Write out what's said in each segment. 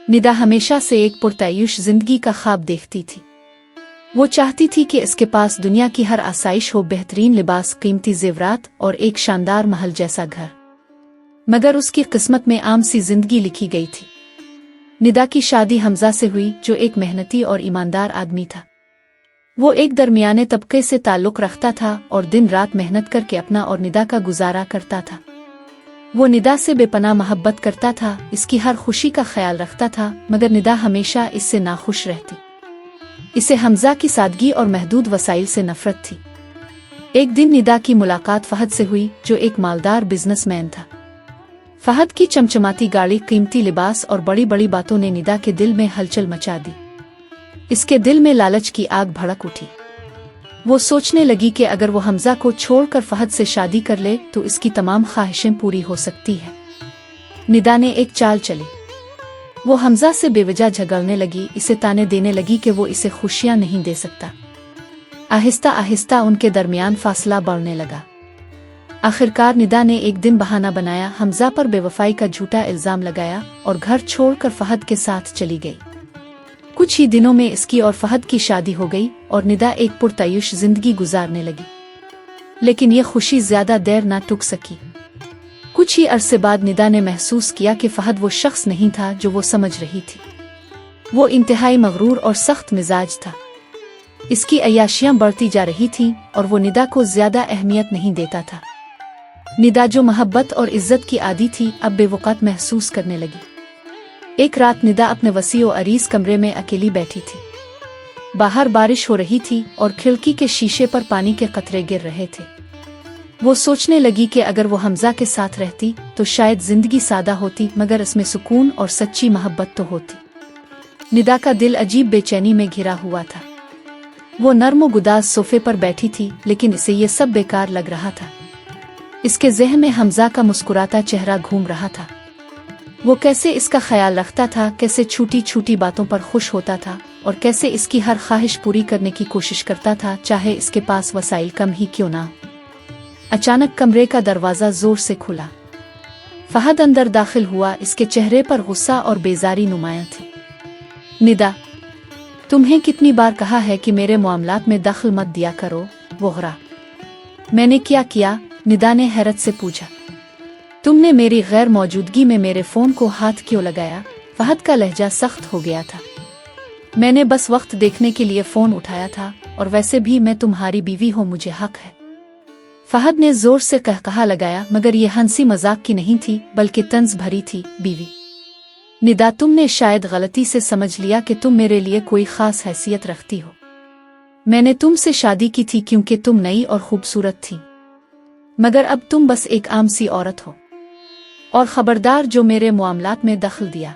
निदा हमेशा से एक पुरतायुश जिंदगी का ख्वाब देखती थी। वो चाहती थी कि इसके पास दुनिया की हर आसाइश हो, बेहतरीन लिबास, कीमती जेवरात और एक शानदार महल जैसा घर। मगर उसकी किस्मत में आम सी जिंदगी लिखी गई थी। निदा की शादी हमजा से हुई, जो एक मेहनती और ईमानदार आदमी था। वो एक दरमियाने तबके से ताल्लुक़ रखता था और दिन रात मेहनत करके अपना और निदा का गुजारा करता था। वो निदा से बेपनाह मोहब्बत करता था, इसकी हर खुशी का ख्याल रखता था, मगर निदा हमेशा इससे नाखुश रहती। इसे हमजा की सादगी और महदूद वसाइल से नफरत थी। एक दिन निदा की मुलाकात फहद से हुई, जो एक मालदार बिजनेसमैन था। फहद की चमचमाती गाड़ी, कीमती लिबास और बड़ी बड़ी बातों ने निदा के दिल में हलचल मचा दी। इसके दिल में लालच की आग भड़क उठी। वो सोचने लगी कि अगर वो हमजा को छोड़कर फहद से शादी कर ले तो इसकी तमाम ख्वाहिशें पूरी हो सकती है। निदा ने एक चाल चली। वो हमजा से बेवजह झगड़ने लगी, इसे ताने देने लगी कि वो इसे खुशियां नहीं दे सकता। आहिस्ता आहिस्ता उनके दरमियान फासला बढ़ने लगा। आखिरकार निदा ने एक दिन बहाना बनाया, हमजा पर बेवफाई का झूठा इल्जाम लगाया और घर छोड़कर फहद के साथ चली गई। कुछ ही दिनों में इसकी और फहद की शादी हो गई और निदा एक पुरतायुश जिंदगी गुजारने लगी। लेकिन ये खुशी ज्यादा देर ना टुक सकी। कुछ ही अरसे बाद निदा ने महसूस किया कि फहद वो शख्स नहीं था जो वो समझ रही थी। वो इंतहाई मगरूर और सख्त मिजाज था। इसकी अय्याशियां बढ़ती जा रही थीं और वो निदा को ज्यादा अहमियत नहीं देता था। निदा जो मोहब्बत और इज्जत की आदी थी, अब बेवक़्त महसूस करने लगी। एक रात निदा अपने वसीओ अरीज कमरे में अकेली बैठी थी। बाहर बारिश हो रही थी और खिड़की के शीशे पर पानी के कतरे गिर रहे थे। वो सोचने लगी कि अगर वो हमजा के साथ रहती तो शायद जिंदगी सादा होती, मगर इसमें सुकून और सच्ची मोहब्बत तो होती। निदा का दिल अजीब बेचैनी में घिरा हुआ था। वो नर्म गुदाज सोफे पर बैठी थी, लेकिन इसे ये सब बेकार लग रहा था। इसके ज़हन में हमजा का मुस्कुराता चेहरा घूम रहा था। वो कैसे इसका ख्याल रखता था, कैसे छोटी छोटी बातों पर खुश होता था और कैसे इसकी हर ख्वाहिश पूरी करने की कोशिश करता था, चाहे इसके पास वसाइल कम ही क्यों ना। अचानक कमरे का दरवाज़ा जोर से खुला। फहद अंदर दाखिल हुआ। इसके चेहरे पर गुस्सा और बेजारी नुमायां थी। निदा, तुम्हें कितनी बार कहा है कि मेरे मामलात में दखल मत दिया करो, वोहरा। मैंने क्या किया? निदा ने हैरत से पूछा। तुमने मेरी गैर मौजूदगी में मेरे फोन को हाथ क्यों लगाया? फहद का लहजा सख्त हो गया था। मैंने बस वक्त देखने के लिए फोन उठाया था, और वैसे भी मैं तुम्हारी बीवी हूँ, मुझे हक है। फहद ने जोर से कहकहा लगाया, मगर ये हंसी मजाक की नहीं थी बल्कि तंज भरी थी। बीवी? निदा, तुमने शायद गलती से समझ लिया कि तुम मेरे लिए कोई खास हैसियत रखती हो। मैंने तुमसे शादी की थी क्योंकि तुम नई और खूबसूरत थी, मगर अब तुम बस एक आम सी औरत हो। और खबरदार जो मेरे मामलात में दखल दिया।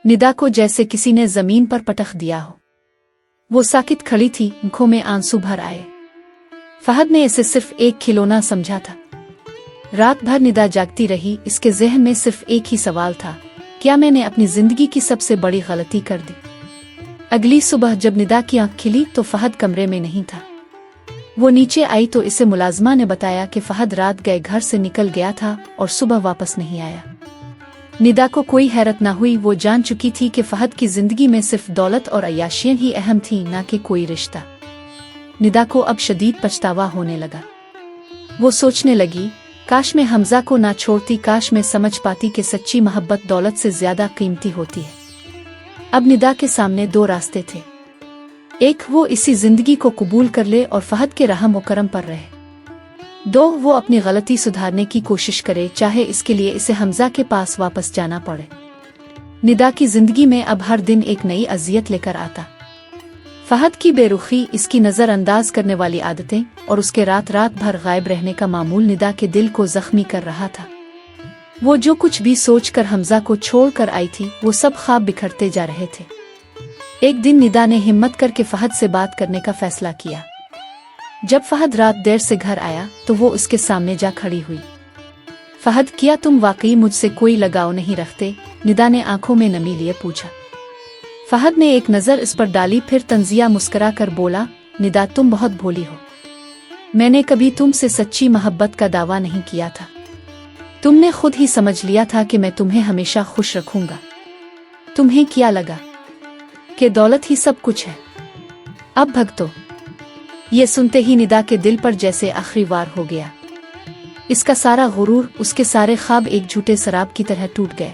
निदा को जैसे किसी ने जमीन पर पटक दिया हो। वो साकित खड़ी थी, आंखों में आंसू भर आए। फहद ने इसे सिर्फ एक खिलौना समझा था। रात भर निदा जागती रही। इसके ज़हन में सिर्फ एक ही सवाल था, क्या मैंने अपनी जिंदगी की सबसे बड़ी गलती कर दी? अगली सुबह जब निदा की आंख खिली तो फहद कमरे में नहीं था। वो नीचे आई तो इसे मुलाजमा ने बताया कि फहद रात गए घर से निकल गया था और सुबह वापस नहीं आया। निदा को कोई हैरत ना हुई। वो जान चुकी थी कि फहद की जिंदगी में सिर्फ दौलत और अय्याशियां ही अहम थी, ना कि कोई रिश्ता। निदा को अब शदीद पछतावा होने लगा। वो सोचने लगी, काश मैं हमजा को ना छोड़ती, काश मैं समझ पाती कि सच्ची मोहब्बत दौलत से ज्यादा कीमती होती है। अब निदा के सामने दो रास्ते थे। एक, वो इसी जिंदगी को कबूल कर ले और फहद के रहम व करम पर रहे। दो, वो अपनी गलती सुधारने की कोशिश करे, चाहे इसके लिए इसे हमजा के पास वापस जाना पड़े। निदा की जिंदगी में अब हर दिन एक नई अजियत लेकर आता। फहद की बेरुखी, इसकी नज़रअंदाज करने वाली आदतें और उसके रात रात भर गायब रहने का मामूल निदा के दिल को जख्मी कर रहा था। वो जो कुछ भी सोचकर हमजा को छोड़कर आई थी, वो सब ख्वाब बिखरते जा रहे थे। एक दिन निदा ने हिम्मत करके फहद से बात करने का फैसला किया। जब फहद रात देर से घर आया तो वो उसके सामने जा खड़ी हुई। फहद, क्या तुम वाकई मुझसे कोई लगाव नहीं रखते? निदा ने आंखों में नमी लिए पूछा। फहद ने एक नज़र इस पर डाली, फिर तंजिया मुस्कुरा कर बोला, निदा, तुम बहुत भोली हो। मैंने कभी तुमसे सच्ची मोहब्बत का दावा नहीं किया था। तुमने खुद ही समझ लिया था कि मैं तुम्हें हमेशा खुश रखूंगा। तुम्हें क्या लगा कि दौलत ही सब कुछ है? अब भगतो। ये सुनते ही निदा के दिल पर जैसे आखिरी वार हो गया। इसका सारा गुरूर, उसके सारे ख्वाब एक झूठे शराब की तरह टूट गए।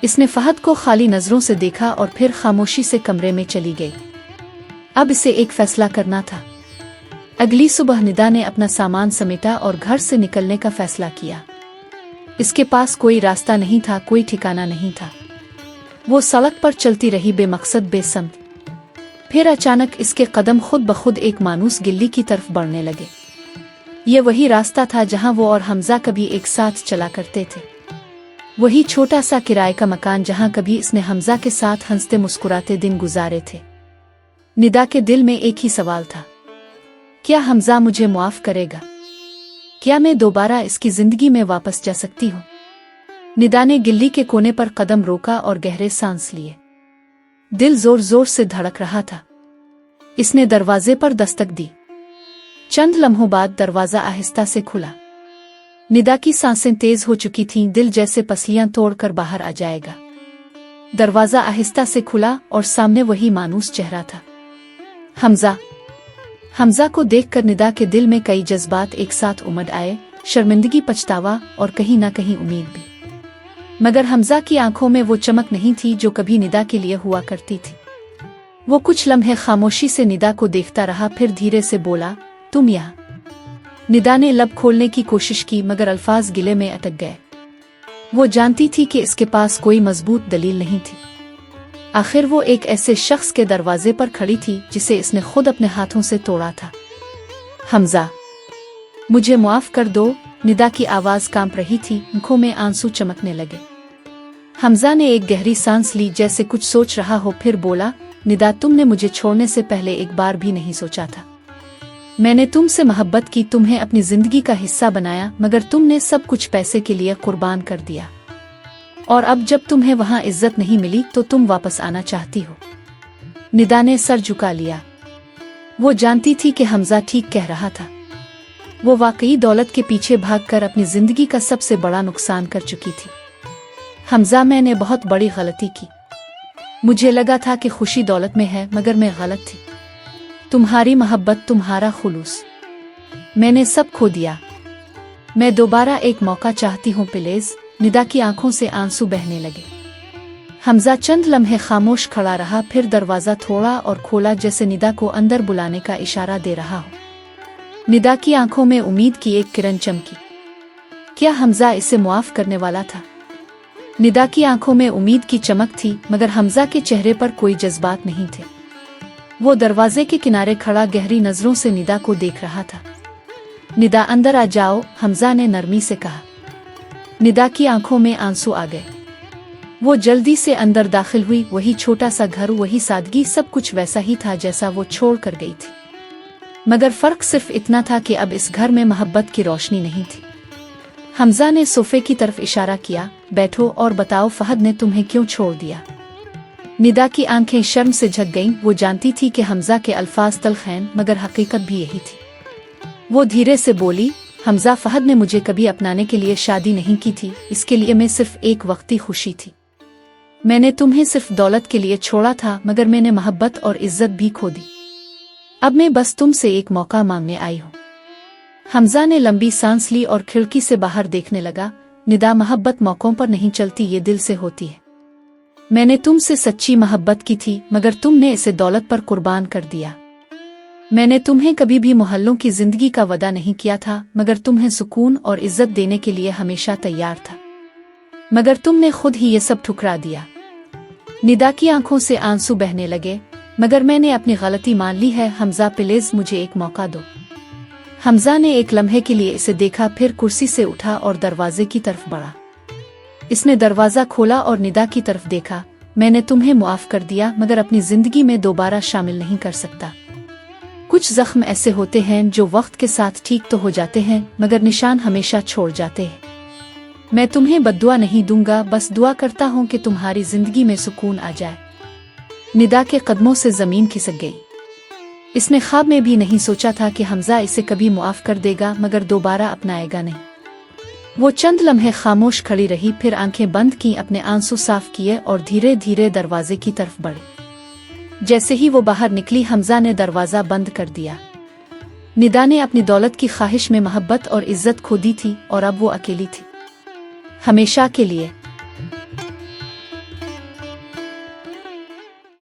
इसने फहद को खाली नजरों से देखा और फिर खामोशी से कमरे में चली गई। अब इसे एक फैसला करना था। अगली सुबह निदा ने अपना सामान समेटा और घर से निकलने का फैसला किया। इसके पास कोई रास्ता नहीं था, कोई ठिकाना नहीं था। वो सड़क पर चलती रही बेमकसद बेसमत। फिर अचानक इसके कदम खुद ब खुद एक मानूस गिल्ली की तरफ बढ़ने लगे। ये वही रास्ता था जहां वो और हमजा कभी एक साथ चला करते थे। वही छोटा सा किराए का मकान जहां कभी इसने हमजा के साथ हंसते मुस्कुराते दिन गुजारे थे। निदा के दिल में एक ही सवाल था, क्या हमजा मुझे मुआफ करेगा? क्या मैं दोबारा इसकी जिंदगी में वापस जा सकती हूँ? निदा ने गिल्ली के कोने पर कदम रोका और गहरे सांस लिए। दिल जोर जोर से धड़क रहा था। इसने दरवाजे पर दस्तक दी। चंद लम्हों बाद दरवाजा आहिस्ता से खुला। निदा की सांसें तेज हो चुकी थीं, दिल जैसे पसलियां तोड़कर बाहर आ जाएगा। दरवाजा आहिस्ता से खुला और सामने वही मानूस चेहरा था, हमजा। हमजा को देखकर निदा के दिल में कई जज्बात एक साथ उमड़ आए, शर्मिंदगी, पछतावा और कहीं ना कहीं उम्मीद भी। मगर हमजा की आंखों में वो चमक नहीं थी जो कभी निदा के लिए हुआ करती थी। वो कुछ लम्हे खामोशी से निदा को देखता रहा, फिर धीरे से बोला, तुम यहाँ? निदा ने लब खोलने की कोशिश की मगर अल्फाज गिले में अटक गए। वो जानती थी कि इसके पास कोई मजबूत दलील नहीं थी। आखिर वो एक ऐसे शख्स के दरवाजे पर खड़ी थी जिसे इसने खुद अपने हाथों से तोड़ा था। हमजा, मुझे मुआफ कर दो। निदा की आवाज कांप रही थी, आंखों में आंसू चमकने लगे। हमजा ने एक गहरी सांस ली, जैसे कुछ सोच रहा हो, फिर बोला, निदा, तुमने मुझे छोड़ने से पहले एक बार भी नहीं सोचा था। मैंने तुमसे मोहब्बत की, तुम्हें अपनी जिंदगी का हिस्सा बनाया, मगर तुमने सब कुछ पैसे के लिए कुर्बान कर दिया। और अब जब तुम्हें वहां इज्जत नहीं मिली तो तुम वापस आना चाहती हो। निदा ने सर झुका लिया। वो जानती थी कि हमजा ठीक कह रहा था। वो वाकई दौलत के पीछे भागकर अपनी जिंदगी का सबसे बड़ा नुकसान कर चुकी थी। हमजा, मैंने बहुत बड़ी गलती की। मुझे लगा था कि खुशी दौलत में है, मगर मैं गलत थी। तुम्हारी मोहब्बत, तुम्हारा खुलूस, मैंने सब खो दिया। मैं दोबारा एक मौका चाहती हूँ प्लीज। निदा की आंखों से आंसू बहने लगे। हमजा चंद लम्हे खामोश खड़ा रहा, फिर दरवाजा थोड़ा और खोला, जैसे निदा को अंदर बुलाने का इशारा दे रहा हो। निदा की आंखों में उम्मीद की एक किरण चमकी। क्या हमजा इसे मुआफ करने वाला था? निदा की आंखों में उम्मीद की चमक थी, मगर हमजा के चेहरे पर कोई जज्बात नहीं थे। वो दरवाजे के किनारे खड़ा गहरी नजरों से निदा को देख रहा था। निदा, अंदर आ जाओ, हमजा ने नरमी से कहा। निदा की आंखों में आंसू आ गए। वो जल्दी से अंदर दाखिल हुई। वही छोटा सा घर, वही सादगी, सब कुछ वैसा ही था जैसा वो छोड़ कर गई थी। मगर फर्क सिर्फ इतना था कि अब इस घर में मोहब्बत की रोशनी नहीं थी। हमजा ने सोफे की तरफ इशारा किया, बैठो और बताओ फहद ने तुम्हें क्यों छोड़ दिया? निदा की आंखें शर्म से झक गईं। वो जानती थी कि हमजा के अल्फाज तल्ख हैं, मगर हकीकत भी यही थी। वो धीरे से बोली, हमजा, फहद ने मुझे कभी अपनाने के लिए शादी नहीं की थी। इसके लिए मैं सिर्फ एक वक्ती खुशी थी। मैंने तुम्हें सिर्फ दौलत के लिए छोड़ा था, मगर मैंने मोहब्बत और इज्जत भी खो दी। अब मैं बस तुमसे एक मौका मांगने आई हूँ। हमजा ने लंबी सांस ली और खिड़की से बाहर देखने लगा। निदा, मोहब्बत मौकों पर नहीं चलती, ये दिल से होती है। मैंने तुमसे सच्ची मोहब्बत की थी, मगर तुमने इसे दौलत पर कुर्बान कर दिया। मैंने तुम्हें कभी भी मोहल्लों की जिंदगी का वादा नहीं किया था, मगर तुम्हें सुकून और इज्जत देने के लिए हमेशा तैयार था। मगर तुमने खुद ही ये सब ठुकरा दिया। निदा की आंखों से आंसू बहने लगे। मगर मैंने अपनी गलती मान ली है। हमजा, प्लीज मुझे एक मौका दो। हमजा ने एक लम्हे के लिए इसे देखा, फिर कुर्सी से उठा और दरवाजे की तरफ बढ़ा। इसने दरवाजा खोला और निदा की तरफ देखा। मैंने तुम्हें मुआफ कर दिया, मगर अपनी जिंदगी में दोबारा शामिल नहीं कर सकता। कुछ जख्म ऐसे होते हैं जो वक्त के साथ ठीक तो हो जाते हैं, मगर निशान हमेशा छोड़ जाते हैं। मैं तुम्हें बद्दुआ नहीं दूंगा, बस दुआ करता हूँ कि तुम्हारी जिंदगी में सुकून आ जाए। निदा के कदमों से जमीन खिसक गई। इसने ख्वाब में भी नहीं सोचा था कि हमजा इसे कभी मुआफ कर देगा, मगर दोबारा अपनाएगा नहीं। وہ چند لمحے خاموش کھڑی رہی، پھر آنکھیں بند کی، اپنے آنسو صاف کیے اور دھیرے دھیرے دروازے کی طرف بڑھی۔ جیسے ہی وہ باہر نکلی، حمزہ نے دروازہ بند کر دیا۔ ندا نے اپنی دولت کی خواہش میں محبت اور عزت کھو دی تھی، اور اب وہ اکیلی تھی، ہمیشہ کے لیے۔